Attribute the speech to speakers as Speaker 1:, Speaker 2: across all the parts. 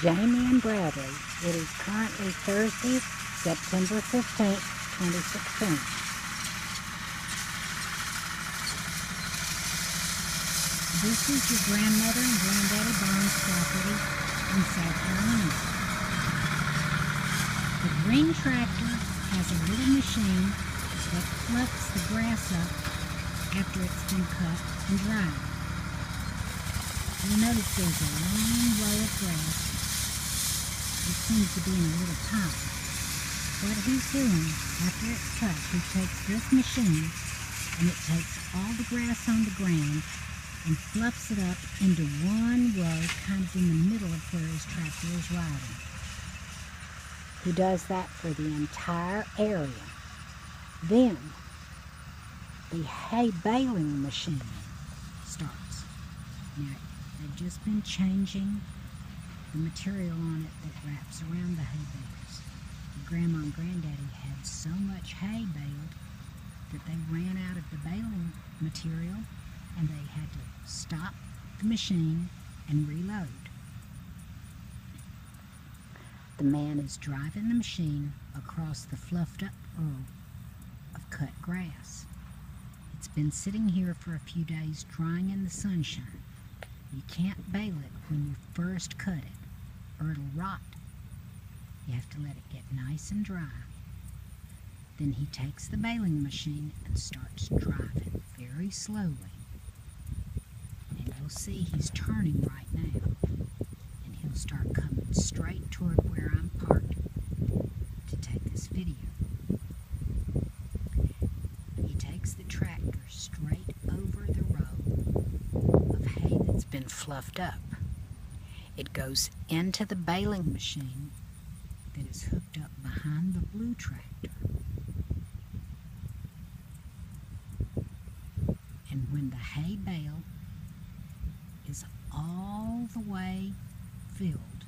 Speaker 1: Jamie and Bradley. It is currently Thursday, September 15th, 2016. This is your grandmother and granddaddy Baling's property in South Carolina. The green tractor has a little machine that fluffs the grass up after it's been cut and dried. You'll notice there's a long row of grass. It seems to be in a little pile. What he's doing after it's cut, he takes this machine and it takes all the grass on the ground and fluffs it up into one row kind of in the middle of where his tractor is riding. He does that for the entire area. Then the hay baling machine starts. Now, they've just been changing the material on it that wraps around the hay bales. Grandma and Granddaddy had so much hay baled that they ran out of the baling material and they had to stop the machine and reload. The man is driving the machine across the fluffed up row of cut grass. It's been sitting here for a few days drying in the sunshine. You can't bale it when you first cut it or it'll rot. You have to let it get nice and dry. Then he takes the baling machine and starts driving very slowly. And you'll see he's turning right now. And he'll start coming straight toward where I'm parked to take this video. He takes the tractor straight over the row of hay that's been fluffed up. It goes into the baling machine that is hooked up behind the blue tractor. And when the hay bale is all the way filled,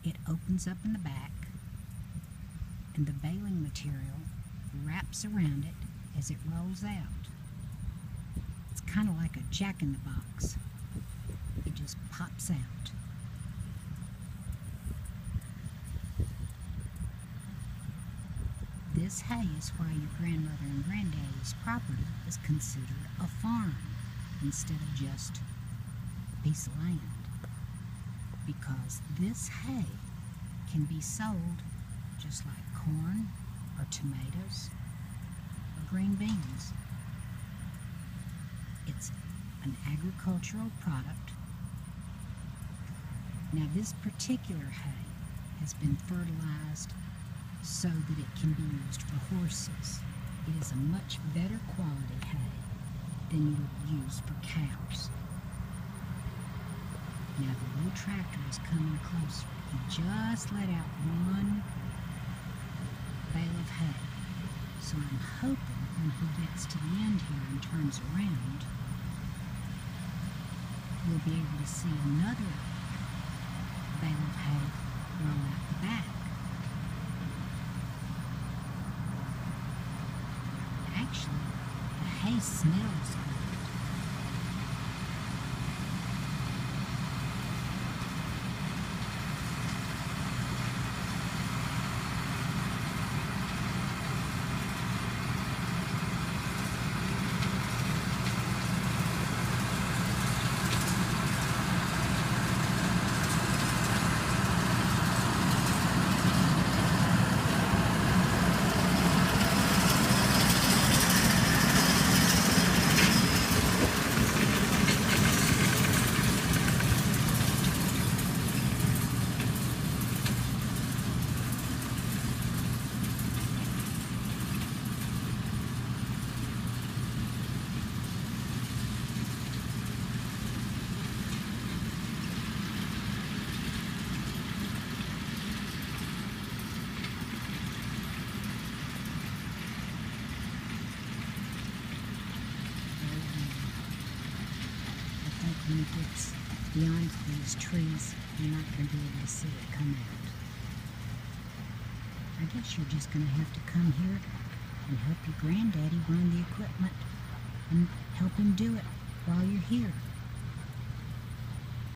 Speaker 1: it opens up in the back and the baling material wraps around it as it rolls out. It's kind of like a jack-in-the-box. It just pops out. This hay is why your grandmother and granddaddy's property is considered a farm instead of just a piece of land. Because this hay can be sold just like corn or tomatoes or green beans. It's an agricultural product. Now this particular hay has been fertilized so that it can be used for horses. It is a much better quality hay than you would use for cows. Now the blue tractor is coming closer. He just let out one bale of hay. So I'm hoping when he gets to the end here and turns around, we'll be able to see another bale of hay roll out the back. Actually, the hay smells good. When it gets beyond these trees, you're not going to be able to see it come out. I guess you're just going to have to come here and help your granddaddy run the equipment and help him do it while you're here.